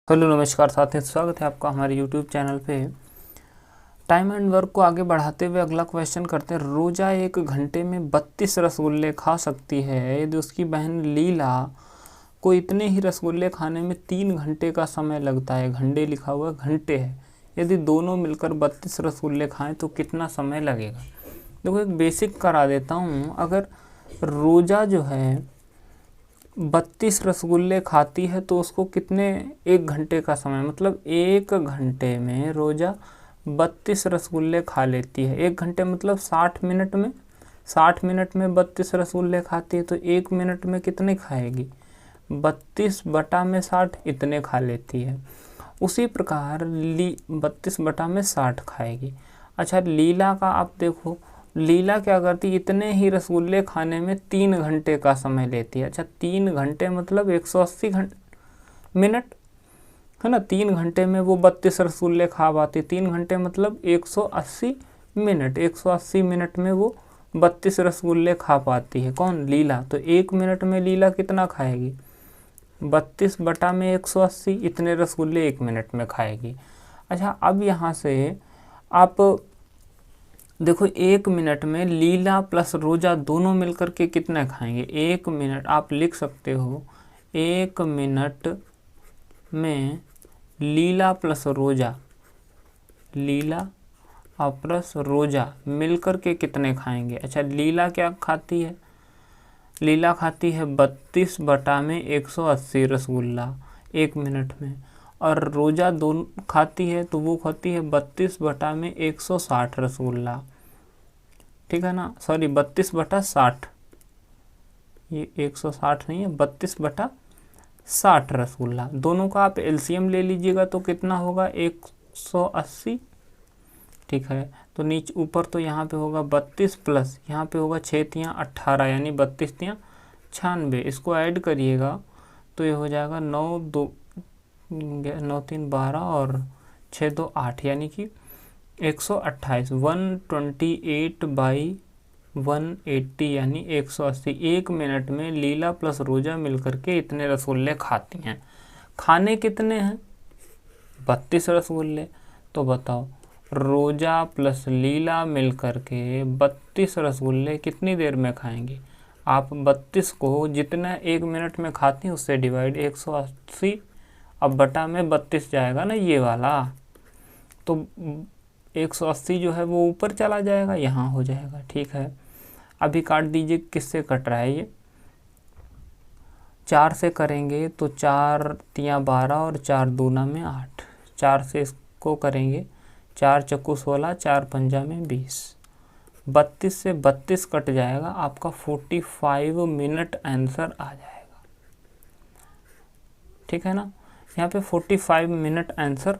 Hello नमस्कार साथियों, स्वागत है आपका हमारे यूट्यूब चैनल पे। टाइम एंड वर्क को आगे बढ़ाते हुए अगला क्वेश्चन करते हैं। रोजा 1 घंटे में 32 रसगुल्ले खा सकती है यदि उसकी बहन लीला को इतने ही रसगुल्ले खाने में 3 घंटे का समय लगता है। घंटे लिखा हुआ घंटे है। यदि दोनों मिलकर 32 रसगुल्ले खाएं तो कितना समय लगेगा। देखो एक बेसिक करा देता हूँ। अगर रोजा जो है 32 रसगुल्ले खाती है तो उसको कितने 1 घंटे का समय, मतलब 1 घंटे में रोजा 32 रसगुल्ले खा लेती है। 1 घंटे मतलब 60 मिनट में, 60 मिनट में 32 रसगुल्ले खाती है तो 1 मिनट में कितने खाएगी, 32/60 इतने खा लेती है। उसी प्रकार 32/60 खाएगी। अच्छा लीला का आप देखो, लीला क्या करती, इतने ही रसगुल्ले खाने में 3 घंटे का समय लेती है। अच्छा 3 घंटे मतलब 180 मिनट है ना। 3 घंटे में वो 32 रसगुल्ले खा पाती। 3 घंटे मतलब 180 मिनट। 180 मिनट में वो 32 रसगुल्ले खा पाती है। कौन, लीला। तो 1 मिनट में लीला कितना खाएगी, 32/180, इतने रसगुल्ले 1 मिनट में खाएगी। अच्छा अब यहाँ से आप देखो 1 मिनट में लीला प्लस रोजा दोनों मिलकर के कितना खाएंगे। 1 मिनट आप लिख सकते हो, 1 मिनट में लीला प्लस रोजा, लीला और प्लस रोजा मिलकर के कितने खाएंगे। अच्छा लीला क्या खाती है, लीला खाती है 32/180 रसगुल्ला 1 मिनट में, और रोजा दोनों खाती है तो वो खाती है 32/160 रसगुल्ला। ठीक है ना, सॉरी 32/60, ये 160 नहीं है, 32/60 रसगुल्ला। दोनों का आप एलसीएम ले लीजिएगा तो कितना होगा, 180। ठीक है, तो नीचे ऊपर तो यहाँ पे होगा 32 प्लस यहाँ पे होगा 6×3 = 18, यानी 32×3 = 96। इसको ऐड करिएगा तो ये हो जाएगा 9×3 = 12 और 6×2 = 8, यानी कि 128, 128/180 यानी 180। 1 मिनट में लीला प्लस रोजा मिलकर के इतने रसगुल्ले खाती हैं। खाने कितने हैं, 32 रसगुल्ले। तो बताओ रोजा प्लस लीला मिलकर के 32 रसगुल्ले कितनी देर में खाएंगे। आप 32 को जितना 1 मिनट में खाती हैं उससे डिवाइड, 180 अब बटा में 32 जाएगा ना ये वाला, तो 180 जो है वो ऊपर चला जाएगा, यहाँ हो जाएगा। ठीक है, अभी काट दीजिए, किससे कट रहा है ये, 4 से करेंगे तो 4×3 = 12 और 4×2 = 8। 4 से इसको करेंगे, 4×4 = 16, 4×5 = 20। 32 से 32 कट जाएगा, आपका 45 मिनट आंसर आ जाएगा। ठीक है ना, यहाँ पे 45 मिनट आंसर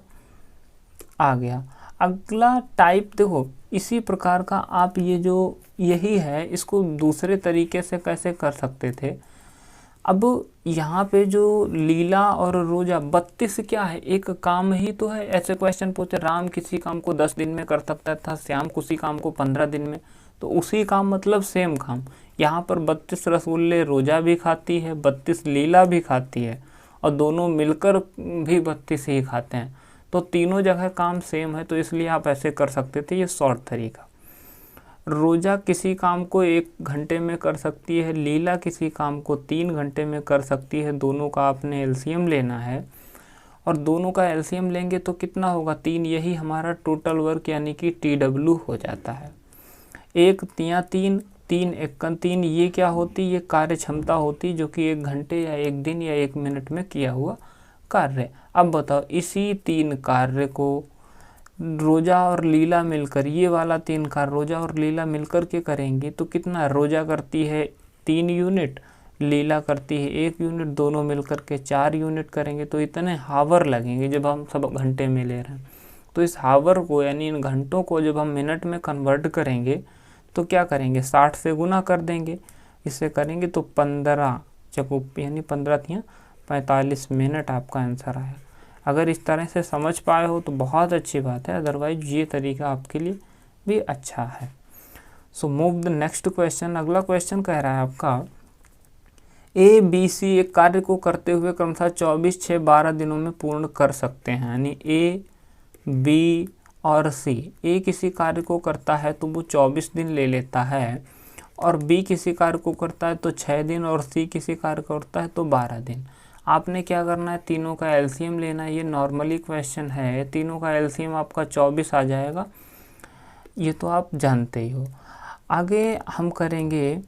आ गया। अगला टाइप देखो, इसी प्रकार का आप ये जो यही है इसको दूसरे तरीके से कैसे कर सकते थे। अब यहाँ पे जो लीला और रोजा 32 क्या है, एक काम ही तो है। ऐसे क्वेश्चन पूछते, राम किसी काम को 10 दिन में कर सकता था, श्याम किसी काम को 15 दिन में, तो उसी काम मतलब सेम काम। यहाँ पर 32 रसगुल्ले रोजा भी खाती है, 32 लीला भी खाती है, और दोनों मिलकर भी 32 ही खाते हैं, तो तीनों जगह काम सेम है, तो इसलिए आप ऐसे कर सकते थे। ये शॉर्ट तरीका। रोजा किसी काम को 1 घंटे में कर सकती है, लीला किसी काम को 3 घंटे में कर सकती है। दोनों का आपने एलसीएम लेना है, और दोनों का एलसीएम लेंगे तो कितना होगा, 3। यही हमारा टोटल वर्क यानी कि TW हो जाता है। 1×3 = 3, 1×3 ये क्या होती, ये कार्य क्षमता होती जो कि 1 घंटे या 1 दिन या 1 मिनट में किया हुआ कार्य। अब बताओ इसी 3 कार्य को रोजा और लीला मिलकर, ये वाला 3 कार्य रोजा और लीला मिलकर के करेंगी तो कितना, रोजा करती है 3 यूनिट, लीला करती है 1 यूनिट, दोनों मिलकर के 4 यूनिट करेंगे, तो इतने हावर लगेंगे। जब हम सब घंटे में ले रहे हैं तो इस हावर को यानी इन घंटों को जब हम मिनट में कन्वर्ट करेंगे तो क्या करेंगे, 60 से गुना कर देंगे। इससे करेंगे तो 15 चकुप यानी 15×3 = 45 मिनट आपका आंसर आया। अगर इस तरह से समझ पाए हो तो बहुत अच्छी बात है, अदरवाइज ये तरीका आपके लिए भी अच्छा है। So move the next question. अगला क्वेश्चन कह रहा है आपका, ए बी सी एक कार्य को करते हुए क्रमशः 24, 6, 12 दिनों में पूर्ण कर सकते हैं। यानी ए बी और सी, ए किसी कार्य को करता है तो वो 24 दिन ले लेता है, और बी किसी कार्य को करता है तो 6 दिन, और सी किसी कार्य को करता है तो 12 दिन। आपने क्या करना है, तीनों का एलसीएम लेना है। ये नॉर्मली क्वेश्चन है, तीनों का एलसीएम आपका 24 आ जाएगा, ये तो आप जानते ही हो। आगे हम करेंगे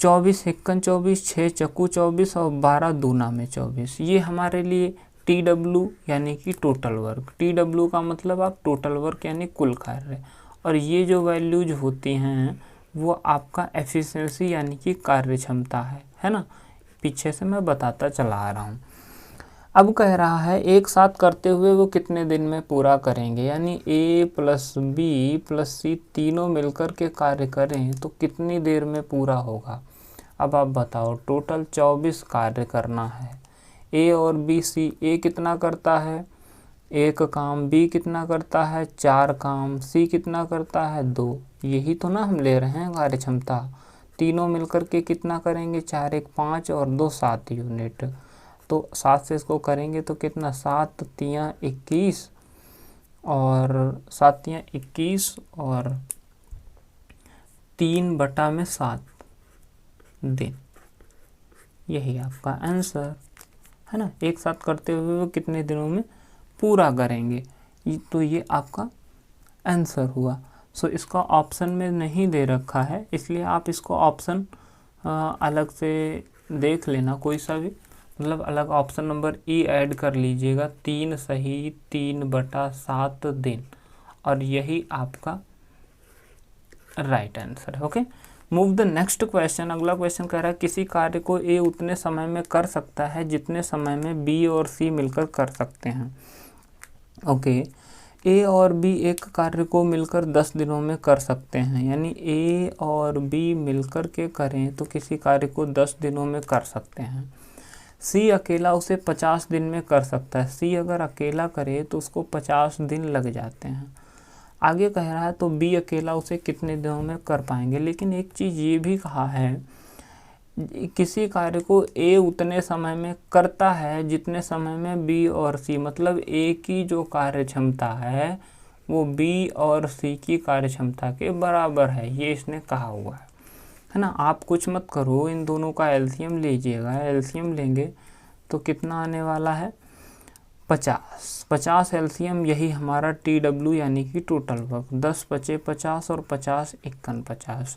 24 हिक्कन 24, 6 चक्कू 24 और 12 दूना में 24। ये हमारे लिए TW यानी कि टोटल वर्क। TW का मतलब आप टोटल वर्क यानी कुल कार्य, और ये जो वैल्यूज होती हैं वो आपका एफिशिएंसी यानी कि कार्य क्षमता है ना। पीछे से मैं बताता चला आ रहा हूँ। अब कह रहा है एक साथ करते हुए वो कितने दिन में पूरा करेंगे, यानी A प्लस बी प्लस सी तीनों मिलकर के कार्य करें तो कितनी देर में पूरा होगा। अब आप बताओ, टोटल 24 कार्य करना है। A और B, C, A कितना करता है 1 काम, B कितना करता है 4 काम, C कितना करता है 2। यही तो ना हम ले रहे हैं कार्य क्षमता। तीनों मिलकर के कितना करेंगे, 4 1 5 और 2 7 यूनिट। तो 7 से इसको करेंगे तो कितना, 7 तियाँ 21 और 7 तियाँ 21 और 3/7 दिन। यही आपका आंसर है ना। एक साथ करते हुए वो कितने दिनों में पूरा करेंगे, तो ये आपका आंसर हुआ। सो इसका ऑप्शन में नहीं दे रखा है, इसलिए आप इसको ऑप्शन अलग से देख लेना, कोई सा भी, मतलब अलग ऑप्शन नंबर ई ऐड कर लीजिएगा। 3 सही 3/7 दिन, और यही आपका राइट आंसर है। Okay, move the next question. अगला क्वेश्चन कह रहा है किसी कार्य को ए उतने समय में कर सकता है जितने समय में बी और सी मिलकर कर सकते हैं। ओके, ए और बी एक कार्य को मिलकर 10 दिनों में कर सकते हैं, यानी ए और बी मिलकर के करें तो किसी कार्य को 10 दिनों में कर सकते हैं। सी अकेला उसे 50 दिन में कर सकता है। सी अगर अकेला करे तो उसको 50 दिन लग जाते हैं। आगे कह रहा है तो बी अकेला उसे कितने दिनों में कर पाएंगे। लेकिन एक चीज़ ये भी कहा है, किसी कार्य को ए उतने समय में करता है जितने समय में बी और सी, मतलब ए की जो कार्य क्षमता है वो बी और सी की कार्य क्षमता के बराबर है, ये इसने कहा हुआ है ना। आप कुछ मत करो, इन दोनों का एलसीएम लीजिएगा। एलसीएम लेंगे तो कितना आने वाला है, 50 एलसीएम, यही हमारा TW यानी कि टोटल वर्क। 10 बचे 50 और 50 51 50।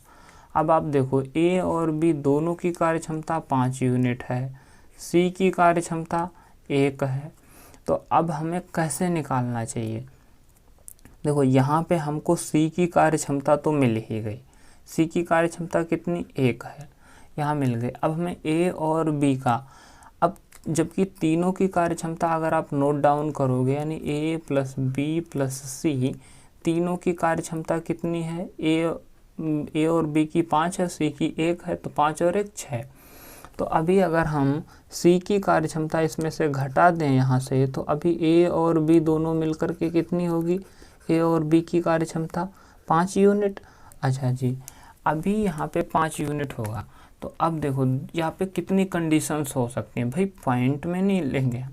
अब आप देखो ए और बी दोनों की कार्य क्षमता 5 यूनिट है, सी की कार्य क्षमता 1 है। तो अब हमें कैसे निकालना चाहिए, देखो यहाँ पे हमको सी की कार्य क्षमता तो मिल ही गई। सी की कार्य क्षमता कितनी, 1 है, यहाँ मिल गई। अब हमें ए और बी का, अब जबकि तीनों की कार्य क्षमता अगर आप नोट डाउन करोगे, यानी ए प्लस बी प्लस सी, तीनों की कार्य क्षमता कितनी है, ए और बी की 5 है, सी की 1 है, तो 5 और 1 6। तो अभी अगर हम सी की कार्य क्षमता इसमें से घटा दें यहाँ से, तो अभी ए और बी दोनों मिलकर के कितनी होगी, ए और बी की कार्य क्षमता 5 यूनिट। अच्छा जी, अभी यहाँ पे 5 यूनिट होगा। तो अब देखो यहाँ पे कितनी कंडीशंस हो सकती हैं, भाई पॉइंट में नहीं लेंगे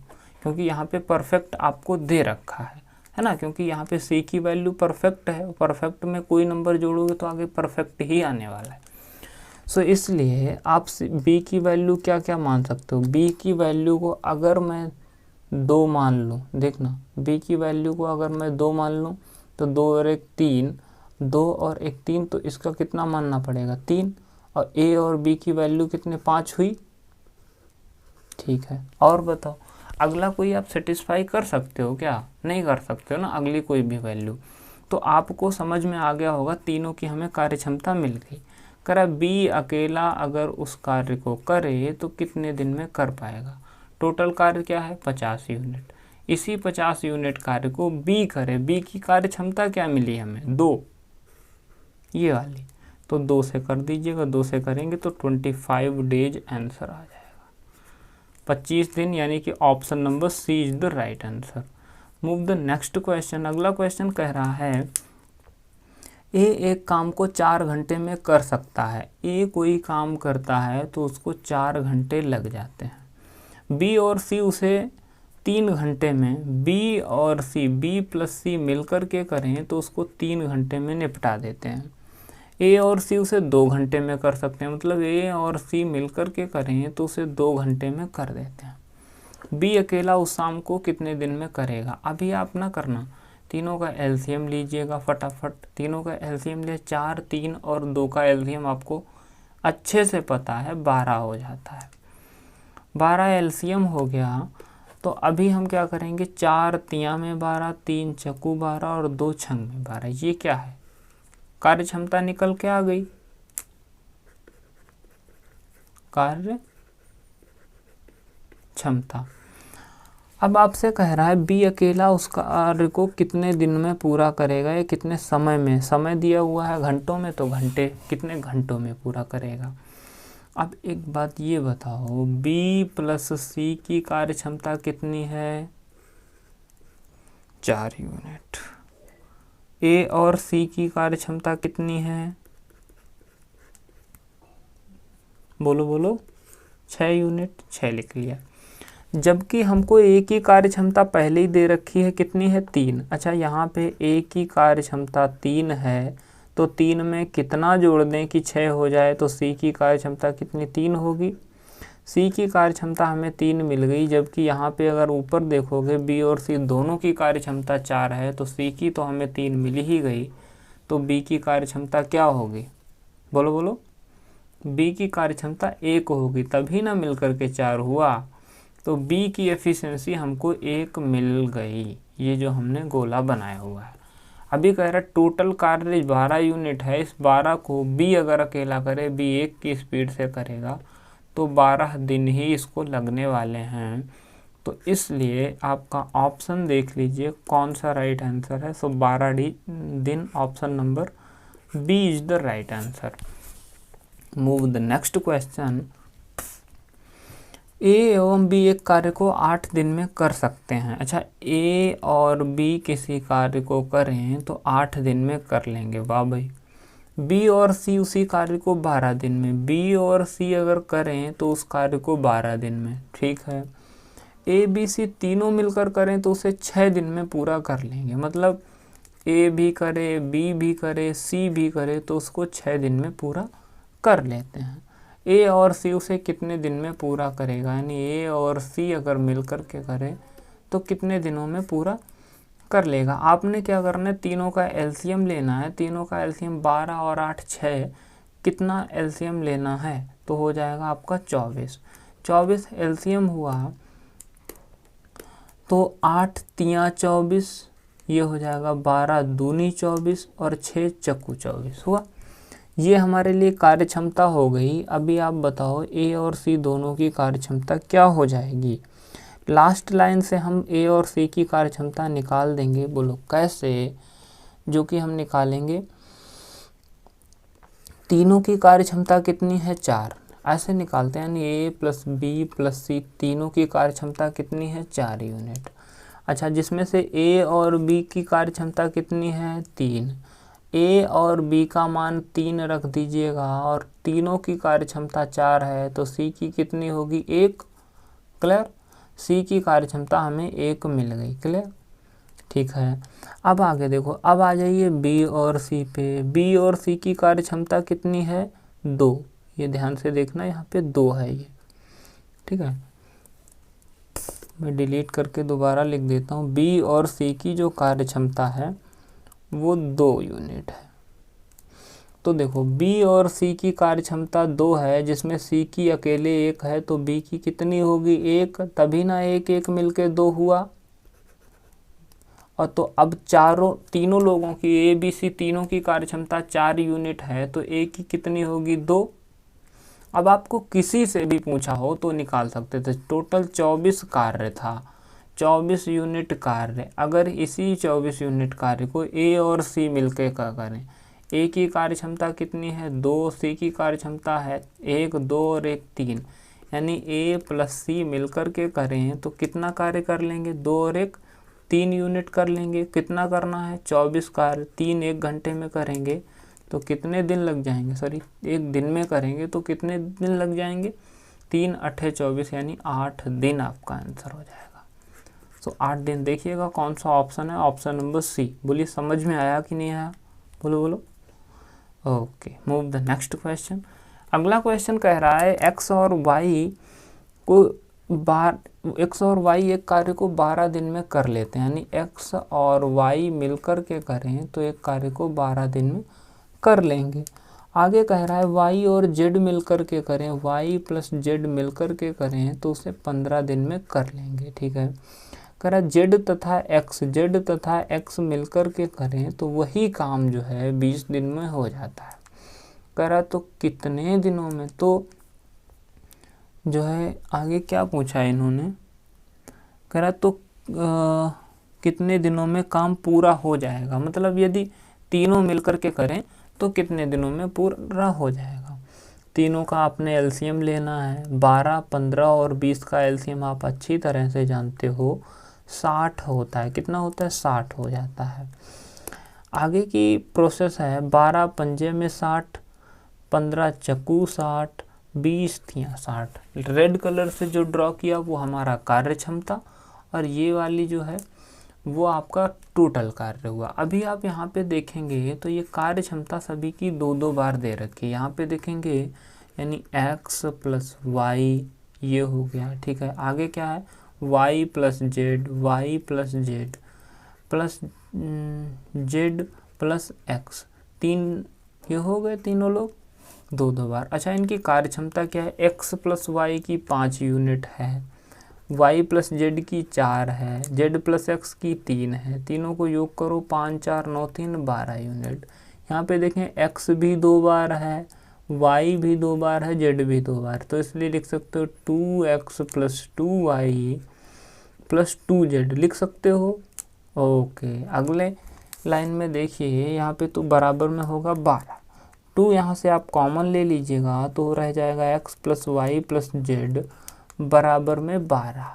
क्योंकि यहाँ पे परफेक्ट आपको दे रखा है ना, क्योंकि यहाँ पे सी की वैल्यू परफेक्ट है, परफेक्ट में कोई नंबर जोड़ोगे तो आगे परफेक्ट ही आने वाला है। सो इसलिए आप बी की वैल्यू क्या क्या मान सकते हो, बी की वैल्यू को अगर मैं 2 मान लूँ, देखना बी की वैल्यू को अगर मैं 2 मान लूँ तो 2 और 1 3, 2 और 1 3, तो इसका कितना मानना पड़ेगा 3, और ए और बी की वैल्यू कितने 5 हुई। ठीक है, और बताओ अगला कोई आप सेटिस्फाई कर सकते हो क्या, नहीं कर सकते हो ना अगली कोई भी वैल्यू। तो आपको समझ में आ गया होगा, तीनों की हमें कार्य क्षमता मिल गई। करा बी अकेला अगर उस कार्य को करे तो कितने दिन में कर पाएगा, टोटल कार्य क्या है 50 यूनिट। इसी 50 यूनिट कार्य को बी करे, बी की कार्य क्षमता क्या मिली हमें 2, ये वाली, तो 2 से कर दीजिएगा, 2 से करेंगे तो 25 डेज आंसर आ जाएगा, 25 दिन, यानी कि option number C is the right answer. Move the next question. अगला क्वेश्चन कह रहा है ए एक काम को 4 घंटे में कर सकता है, ए कोई काम करता है तो उसको 4 घंटे लग जाते हैं। बी और सी उसे 3 घंटे में, बी और सी, बी प्लस सी मिलकर के करें तो उसको 3 घंटे में निपटा देते हैं। ए और सी उसे 2 घंटे में कर सकते हैं, मतलब ए और सी मिलकर के करें तो उसे 2 घंटे में कर देते हैं। बी अकेला उस शाम को कितने दिन में करेगा। अभी आप ना करना, तीनों का एलसीएम लीजिएगा फटाफट। तीनों का एलसीएम ले, 4, 3 और 2 का एलसीएम आपको अच्छे से पता है 12 हो जाता है। 12 एलसीएम हो गया तो अभी हम क्या करेंगे, 4 तिया में 12, 3 चक्कू 12 और 2 छंग में 12। ये क्या है, कार्य क्षमता निकल के आ गई। कार्य क्षमता। अब आपसे कह रहा है बी अकेला उस कार्य को कितने दिन में पूरा करेगा या कितने समय में। समय दिया हुआ है घंटों में, तो घंटे, कितने घंटों में पूरा करेगा। अब एक बात ये बताओ, बी प्लस सी की कार्य क्षमता कितनी है, 4 यूनिट। ए और सी की कार्य क्षमता कितनी है, बोलो बोलो, 6 यूनिट। 6 लिख लिया। जबकि हमको ए की कार्य क्षमता पहले ही दे रखी है, कितनी है, 3। अच्छा, यहाँ पे ए की कार्य क्षमता 3 है तो 3 में कितना जोड़ दें कि 6 हो जाए, तो सी की कार्य क्षमता कितनी, 3 होगी। सी की कार्य क्षमता हमें 3 मिल गई, जबकि यहाँ पे अगर ऊपर देखोगे बी और सी दोनों की कार्य क्षमता 4 है, तो सी की तो हमें 3 मिल ही गई, तो बी की कार्य क्षमता क्या होगी, बोलो बोलो। बी की कार्य क्षमता 1 होगी, तभी ना मिल करके 4 हुआ, तो बी की एफिशिएंसी हमको 1 मिल गई। ये जो हमने गोला बनाया हुआ है। अभी कह रहा है टोटल कार्य 12 यूनिट है, इस 12 को बी अगर अकेला करे, बी 1 की स्पीड से करेगा तो 12 दिन ही इसको लगने वाले हैं। तो इसलिए आपका ऑप्शन देख लीजिए कौन सा राइट आंसर है। सो 12 दिन, option number B is the right answer. Move the next question. A एवं बी एक कार्य को 8 दिन में कर सकते हैं। अच्छा, ए और बी किसी कार्य को करें तो 8 दिन में कर लेंगे, वाह भाई। बी और सी उसी कार्य को 12 दिन में, बी और सी अगर करें तो उस कार्य को 12 दिन में, ठीक है। ए बी सी तीनों मिलकर करें तो उसे 6 दिन में पूरा कर लेंगे, मतलब ए भी करे, बी भी करे, सी भी करे तो उसको 6 दिन में पूरा कर लेते हैं। ए और सी उसे कितने दिन में पूरा करेगा, यानी ए और सी अगर मिलकर के करें तो कितने दिनों में पूरा कर लेगा। आपने क्या करना है, तीनों का एलसीएम लेना है। तीनों का एलसीएम 12 और 8 6, कितना एलसीएम लेना है, तो हो जाएगा आपका 24। 24 एलसीएम हुआ तो 8 तिया 24, ये हो जाएगा 12 दूनी 24 और 6 चक्कू 24 हुआ। ये हमारे लिए कार्य क्षमता हो गई। अभी आप बताओ ए और सी दोनों की कार्य क्षमता क्या हो जाएगी। लास्ट लाइन से हम ए और सी की कार्य क्षमता निकाल देंगे, बोलो कैसे। जो कि हम निकालेंगे, तीनों की कार्य क्षमता कितनी है, 4, ऐसे निकालते हैं, यानी ए प्लस बी प्लस सी तीनों की कार्य क्षमता कितनी है, 4 यूनिट। अच्छा, जिसमें से ए और बी की कार्य क्षमता कितनी है, 3। ए और बी का मान 3 रख दीजिएगा और तीनों की कार्य क्षमता 4 है, तो सी की कितनी होगी, 1। क्लियर। सी की कार्य क्षमता हमें 1 मिल गई, क्लियर, ठीक है। अब आगे देखो, अब आ जाइए बी और सी पे। बी और सी की कार्य क्षमता कितनी है, 2। ये ध्यान से देखना, यहाँ पे 2 है ये, ठीक है। मैं डिलीट करके दोबारा लिख देता हूँ। बी और सी की जो कार्य क्षमता है वो 2 यूनिट है। तो देखो, बी और सी की कार्य क्षमता 2 है, जिसमें सी की अकेले 1 है, तो बी की कितनी होगी, 1, तभी ना 1 1 मिलके 2 हुआ। और तो अब तीनों लोगों की, ए बी सी तीनों की कार्य क्षमता 4 यूनिट है, तो ए की कितनी होगी, 2। अब आपको किसी से भी पूछा हो तो निकाल सकते थे। टोटल 24 कार्य था, 24 यूनिट कार्य। अगर इसी 24 यूनिट कार्य को ए और सी मिलकर करें, ए की कार्य क्षमता कितनी है, 2, सी की कार्य क्षमता है 1, 2 और 1 3, यानी ए प्लस सी मिलकर के करें तो कितना कार्य कर लेंगे, 2 और 1 3 यूनिट कर लेंगे। कितना करना है? 24 कार्य 3 1 घंटे में करेंगे तो कितने दिन लग जाएंगे? सॉरी, 1 दिन में करेंगे तो कितने दिन लग जाएंगे? 3 8 24 यानी 8 दिन आपका आंसर हो जाएगा। सो 8 दिन। देखिएगा कौन सा ऑप्शन है, ऑप्शन नंबर सी। बोलिए समझ में आया कि नहीं आया? बोलो बोलो। Okay, move the next question. अगला क्वेश्चन कह रहा है एक्स और वाई एक कार्य को 12 दिन में कर लेते हैं, यानी एक्स और वाई मिलकर के करें तो एक कार्य को 12 दिन में कर लेंगे। आगे कह रहा है वाई और जेड मिलकर के करें, वाई प्लस जेड मिलकर के करें तो उसे 15 दिन में कर लेंगे। ठीक है। कह रहा जेड तथा एक्स मिलकर के करें तो वही काम जो है 20 दिन में हो जाता है। कह रहा तो कितने दिनों में? तो जो है आगे क्या पूछा है इन्होंने, कह रहा तो कितने दिनों में काम पूरा हो जाएगा, मतलब यदि तीनों मिलकर के करें तो कितने दिनों में पूरा हो जाएगा। तीनों का आपने एलसीएम लेना है। 12, 15 और 20 का एलसीएम आप अच्छी तरह से जानते हो 60 होता है। कितना होता है? 60 हो जाता है। आगे की प्रोसेस है 12 पंजे में 60, 15 चक्कू 60, 20 थियाँ 60। रेड कलर से जो ड्रॉ किया वो हमारा कार्य क्षमता और ये वाली जो है वो आपका टोटल कार्य हुआ। अभी आप यहाँ पे देखेंगे तो ये कार्य क्षमता सभी की 2-2 बार दे रखी है। यहाँ पे देखेंगे यानी x प्लस वाई ये हो गया। ठीक है। आगे क्या है? y plus Z plus Z plus x, 3 ये हो गए तीनों लोग 2-2 बार। अच्छा, इनकी कार्य क्षमता क्या है? x प्लस वाई की 5 यूनिट है, y प्लस जेड की 4 है, z प्लस एक्स की 3 है। तीनों को योग करो 5 4 9 3 12 यूनिट। यहाँ पे देखें x भी 2 बार है, y भी 2 बार है, z भी 2 बार, तो इसलिए लिख सकते हो 2x plus 2y plus 2z लिख सकते हो। ओके, अगले लाइन में देखिए यहाँ पे तो बराबर में होगा 12। 2 यहाँ से आप कॉमन ले लीजिएगा तो रह जाएगा x plus Y plus Z बराबर में 12।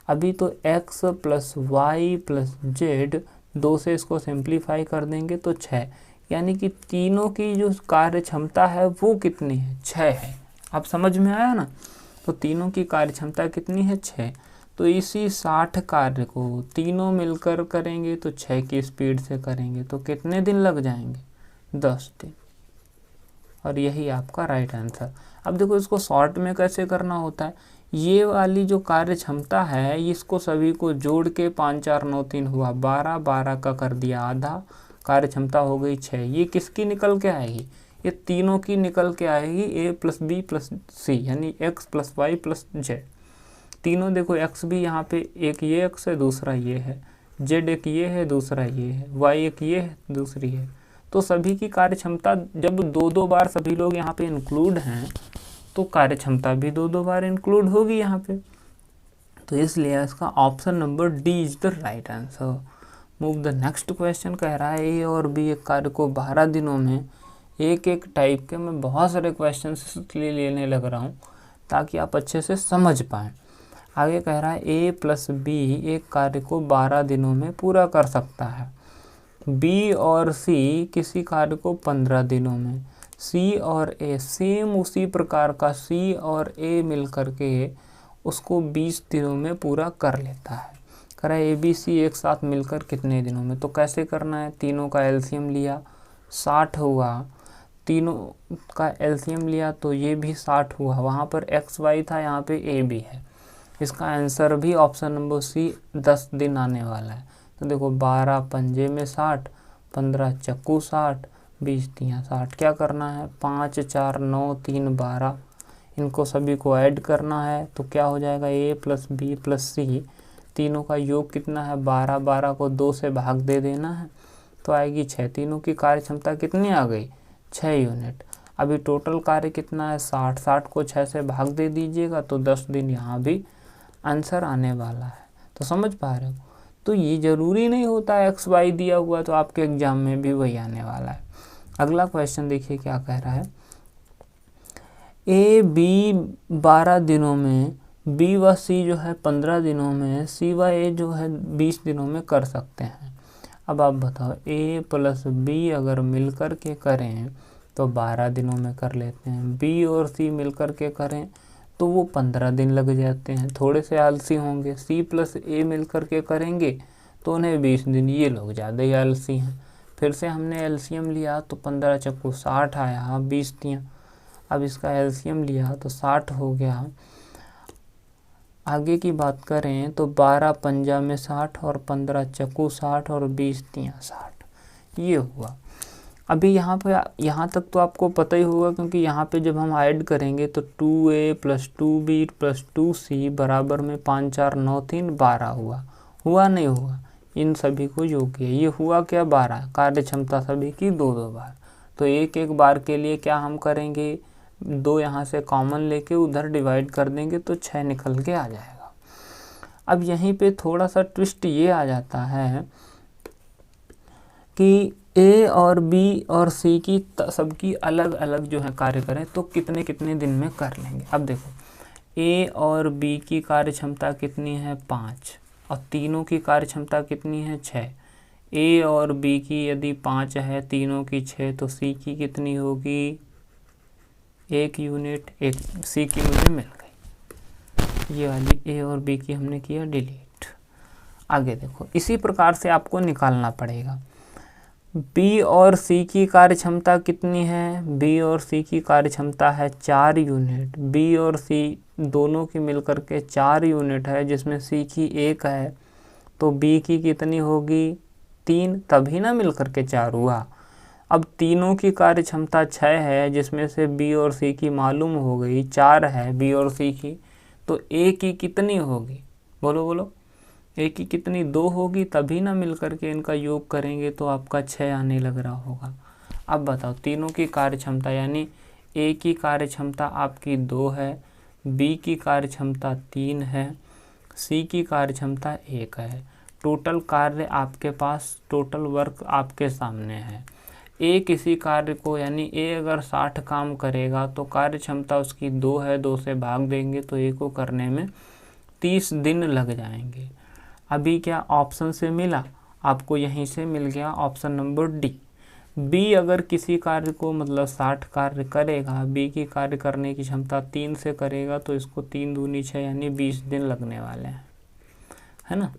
अभी तो x plus Y plus Z 2 से इसको सिंप्लीफाई कर देंगे तो 6, यानी कि तीनों की जो कार्य क्षमता है वो कितनी है? 6 है। आप समझ में आया ना? तो तीनों की कार्य क्षमता कितनी है? 6। तो इसी 60 कार्य को तीनों मिलकर करेंगे तो 6 की स्पीड से करेंगे तो कितने दिन लग जाएंगे? 10 दिन। और यही आपका राइट आंसर। अब देखो इसको शॉर्ट में कैसे करना होता है। ये वाली जो कार्य क्षमता है इसको सभी को जोड़ के 5 4 9 3 हुआ 12, 12 का कर दिया आधा, कार्य क्षमता हो गई 6। ये किसकी निकल के आएगी? ये तीनों की निकल के आएगी a plus B plus C, यानी x plus Y plus Z. तीनों देखो x भी यहाँ पे एक ये x है, दूसरा ये है, z एक ये है, दूसरा ये है, y एक ये है, दूसरी है। तो सभी की कार्य क्षमता जब 2-2 बार सभी लोग यहाँ पे इंक्लूड हैं तो कार्य क्षमता भी 2-2 बार इंक्लूड होगी यहाँ पे। तो इसलिए इसका option number D is the right answer. Move the next question. कह रहा है ए और बी एक कार्य को 12 दिनों में एक एक टाइप के मैं बहुत सारे क्वेश्चन इसलिए लेने लग रहा हूँ ताकि आप अच्छे से समझ पाएँ। आगे कह रहा है ए प्लस बी एक कार्य को 12 दिनों में पूरा कर सकता है। बी और सी किसी कार्य को 15 दिनों में, सी और ए सेम उसी प्रकार का सी और ए मिल करके उसको 20 दिनों में पूरा कर लेता है। कह रहा है ए बी सी एक साथ मिलकर कितने दिनों में? तो कैसे करना है? तीनों का एलसीएम लिया 60 हुआ, तीनों का एलसीएम लिया तो ये भी 60 हुआ। वहाँ पर एक्स वाई था, यहाँ पे ए बी है। इसका आंसर भी ऑप्शन नंबर सी 10 दिन आने वाला है। तो देखो 12 पंजे में 60, 15 चक्कू 60, 20 तियाँ 60। क्या करना है? 5 4 9 3 12 इनको सभी को ऐड करना है तो क्या हो जाएगा? ए प्लस बी प्लस सी तीनों का योग कितना है? 12। 12 को 2 से भाग दे देना है तो आएगी 6। तीनों की कार्य क्षमता कितनी आ गई? 6 यूनिट। अभी टोटल कार्य कितना है? 60। 60 को 6 से भाग दे दीजिएगा तो 10 दिन यहाँ भी आंसर आने वाला है। तो समझ पा रहे हो? तो ये ज़रूरी नहीं होता है एक्स वाई दिया हुआ तो आपके एग्जाम में भी वही आने वाला है। अगला क्वेश्चन देखिए क्या कह रहा है। ए बी 12 दिनों में बी व सी जो है 15 दिनों में, सी व ए जो है 20 दिनों में कर सकते हैं। अब आप बताओ ए प्लस बी अगर मिलकर के करें तो 12 दिनों में कर लेते हैं, बी और सी मिलकर के करें तो वो 15 दिन लग जाते हैं, थोड़े से आलसी होंगे। सी प्लस ए मिलकर के करेंगे तो उन्हें 20 दिन, ये लोग ज़्यादा ही आलसी हैं। फिर से हमने एलसीएम लिया तो 15 चक्कू 60 आया, 20 दिया। अब इसका एलसीएम लिया तो 60 हो गया। आगे की बात करें तो 12 पंजा में 60 और 15 चक्कू 60 और 20 दिया 60, ये हुआ। अभी यहाँ तक तो आपको पता ही होगा, क्योंकि यहाँ पे जब हम ऐड करेंगे तो 2a plus 2b plus 2c बराबर में 5 4 9 3 12 हुआ नहीं हुआ, इन सभी को योग किया, ये हुआ क्या 12। कार्य क्षमता सभी की 2 बार, तो एक बार के लिए क्या हम करेंगे, 2 यहाँ से कॉमन लेके उधर डिवाइड कर देंगे तो 6 निकल के आ जाएगा। अब यहीं पे थोड़ा सा ट्विस्ट ये आ जाता है कि ए और बी और सी की सबकी अलग अलग जो है कार्य करें तो कितने कितने दिन में कर लेंगे। अब देखो ए और बी की कार्य क्षमता कितनी है 5 और तीनों की कार्य क्षमता कितनी है 6। ए और बी की यदि 5 है, तीनों की 6, तो सी की कितनी होगी 1 यूनिट। एक सी की मुझे मिल गई, ये वाली ए और बी की हमने किया डिलीट। आगे देखो इसी प्रकार से आपको निकालना पड़ेगा। बी और सी की कार्य क्षमता कितनी है, बी और सी की कार्य क्षमता है 4 यूनिट। बी और सी दोनों की मिलकर के 4 यूनिट है, जिसमें सी की 1 है, तो बी की कितनी होगी 3, तभी ना मिलकर के 4 हुआ। अब तीनों की कार्य क्षमता 6 है, जिसमें से बी और सी की मालूम हो गई 4 है बी और सी की, तो ए की कितनी होगी, बोलो बोलो, ए की कितनी 2 होगी, तभी ना मिलकर के इनका योग करेंगे तो आपका 6 आने लग रहा होगा। अब बताओ तीनों की कार्य क्षमता, यानी ए की कार्य क्षमता आपकी 2 है, बी की कार्य क्षमता 3 है, सी की कार्य क्षमता 1 है। टोटल कार्य आपके पास, टोटल वर्क आपके सामने है। ए किसी कार्य को, यानी ए अगर 60 काम करेगा तो कार्य क्षमता उसकी 2 है, 2 से भाग देंगे तो ए को करने में 30 दिन लग जाएंगे। अभी क्या ऑप्शन से मिला आपको, यहीं से मिल गया ऑप्शन नंबर डी। बी अगर किसी कार्य को मतलब 60 कार्य करेगा, बी की कार्य करने की क्षमता 3 से करेगा तो इसको 3 दूनी 6 यानी 20 दिन लगने वाले हैं, है ना।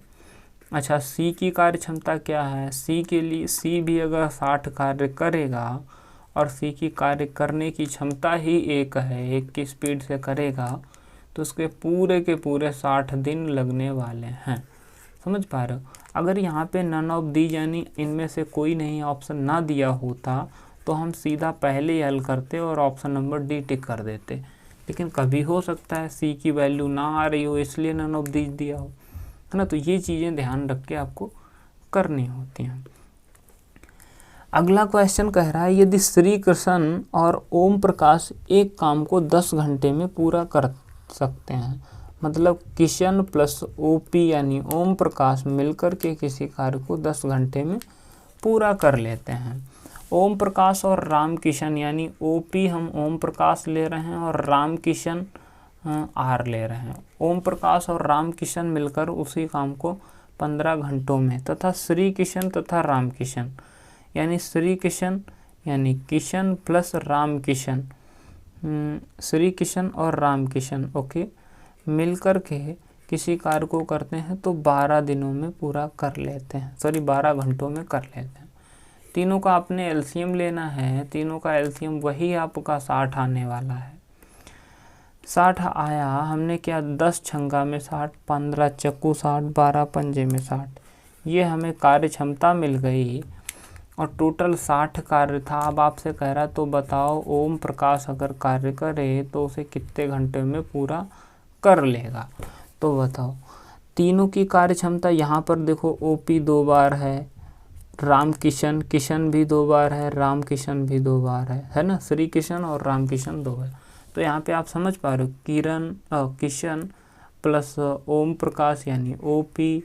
अच्छा सी की कार्य क्षमता क्या है, सी के लिए, सी भी अगर 60 कार्य करेगा और सी की कार्य करने की क्षमता ही 1 है, 1 की स्पीड से करेगा तो उसके पूरे के पूरे 60 दिन लगने वाले हैं। समझ पा रहे हो। अगर यहाँ पे नन ऑफ दी यानी इनमें से कोई नहीं ऑप्शन ना दिया होता तो हम सीधा पहले ही हल करते और ऑप्शन नंबर डी टिक कर देते, लेकिन कभी हो सकता है सी की वैल्यू ना आ रही हो इसलिए नन ऑफ दी दिया हो, है ना। तो ये चीज़ें ध्यान रख के आपको करनी होती हैं। अगला क्वेश्चन कह रहा है यदि श्री कृष्ण और ओम प्रकाश एक काम को 10 घंटे में पूरा कर सकते हैं, मतलब किशन प्लस ओपी यानी ओम प्रकाश मिलकर के किसी कार्य को 10 घंटे में पूरा कर लेते हैं। ओम प्रकाश और राम किशन, यानी ओपी हम ओम प्रकाश ले रहे हैं और राम किशन आर ले रहे हैं। ओम प्रकाश और राम किशन मिलकर उसी काम को 15 घंटों में, तथा श्री किशन तथा राम किशन, यानी श्री किशन यानी किशन प्लस राम किशन, श्री किशन और राम किशन ओके मिलकर के किसी कार्य को करते हैं तो 12 दिनों में पूरा कर लेते हैं, 12 घंटों में कर लेते हैं। तीनों का आपने एलसीएम लेना है, तीनों का एलसीएम वही आपका 60 आने वाला है। 60 आया, हमने क्या 10 छंगा में 60, 15 चक्कू 60, 12 पंजे में 60, ये हमें कार्य क्षमता मिल गई और टोटल 60 कार्य था। अब आपसे कह रहा तो बताओ ओम प्रकाश अगर कार्य करे तो उसे कितने घंटे में पूरा कर लेगा। तो बताओ तीनों की कार्य क्षमता, यहाँ पर देखो ओपी 2 बार है, राम किशन भी 2 बार है, राम किशन भी 2 बार है ना, श्री किशन और राम किशन 2 है। तो यहाँ पे आप समझ पा रहे हो किशन प्लस ओम प्रकाश यानी ओपी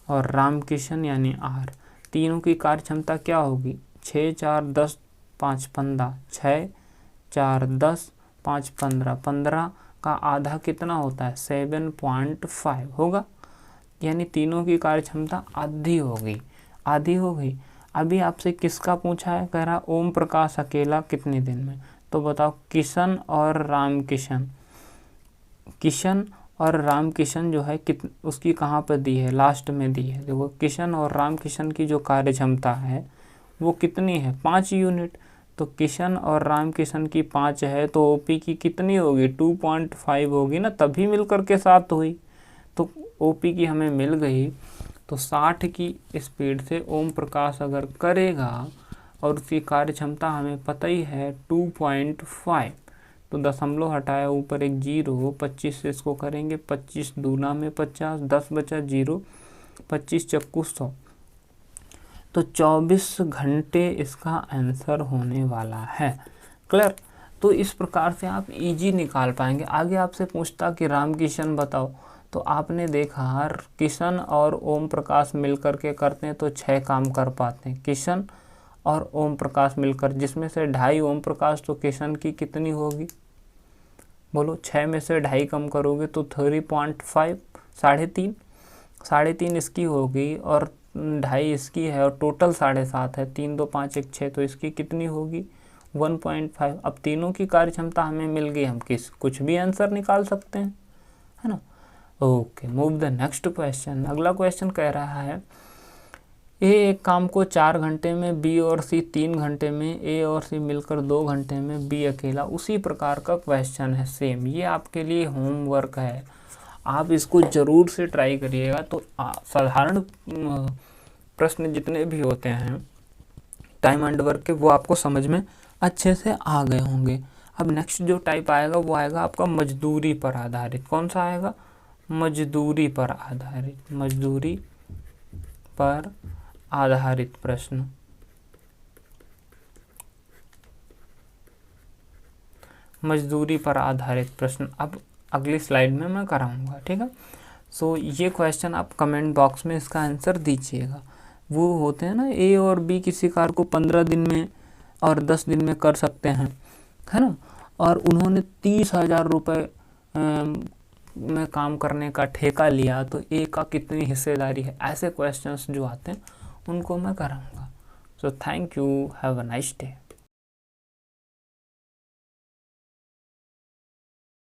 और राम किशन यानी आर, तीनों की कार्य क्षमता क्या होगी 6 4 10 5 15, 6 4 10 5 15, 15 का आधा कितना होता है, 7.5 होगा, यानी तीनों की कार्य क्षमता आधी हो गई। अभी आपसे किसका पूछा है, कह रहा ओम प्रकाश अकेला कितने दिन में, तो बताओ किशन और रामकिशन जो है उसकी कहाँ पर दी है, लास्ट में दी है। देखो किशन और रामकिशन की जो कार्य क्षमता है वो कितनी है, 5 यूनिट। तो किशन और रामकिशन की 5 है तो ओपी की कितनी होगी, 2.5 होगी ना, तभी मिलकर के 7 हुई। तो ओपी की हमें मिल गई। तो 60 की स्पीड से ओम प्रकाश अगर करेगा और उसकी कार्य क्षमता हमें पता ही है 2.5, तो दशमलव हटाया ऊपर एक 0, 25 से इसको करेंगे 25 दूना में 50, 10 बचा 0, 25 चक्कू 100, तो 24 घंटे इसका आंसर होने वाला है। क्लियर। तो इस प्रकार से आप इजी निकाल पाएंगे। आगे आपसे पूछता कि रामकिशन बताओ, तो आपने देखा किशन और ओम प्रकाश मिलकर के करते हैं तो 6 काम कर पाते हैं, किशन और ओम प्रकाश मिलकर, जिसमें से 2.5 ओम प्रकाश, तो किशन की कितनी होगी, बोलो 6 में से 2.5 कम करोगे तो 3.5, 3.5 इसकी होगी और 2.5 इसकी है और टोटल 7.5 है, 3 2 5 1 6, तो इसकी कितनी होगी 1.5। अब तीनों की कार्य क्षमता हमें मिल गई, हम कुछ भी आंसर निकाल सकते हैं, है ना। Okay, move the next question. अगला क्वेश्चन कह रहा है ए एक काम को 4 घंटे में, बी और सी 3 घंटे में, ए और सी मिलकर 2 घंटे में, बी अकेला। उसी प्रकार का क्वेश्चन है सेम, ये आपके लिए होमवर्क है, आप इसको ज़रूर से ट्राई करिएगा। तो साधारण प्रश्न जितने भी होते हैं टाइम एंड वर्क के, वो आपको समझ में अच्छे से आ गए होंगे। अब नेक्स्ट जो टाइप आएगा वो आएगा आपका मजदूरी पर आधारित। कौन सा आएगा, मजदूरी पर आधारित प्रश्न। मजदूरी पर आधारित प्रश्न अब अगली स्लाइड में मैं कराऊंगा, ठीक है। सो ये क्वेश्चन आप कमेंट बॉक्स में इसका आंसर दीजिएगा। वो होते हैं ना, ए और बी किसी कार्य को 15 दिन में और 10 दिन में कर सकते हैं, है ना, और उन्होंने 30,000 रुपये में काम करने का ठेका लिया, तो ए का कितनी हिस्सेदारी है। ऐसे क्वेश्चंस जो आते हैं उनको मैं कराऊंगा। So thank you, have a nice day.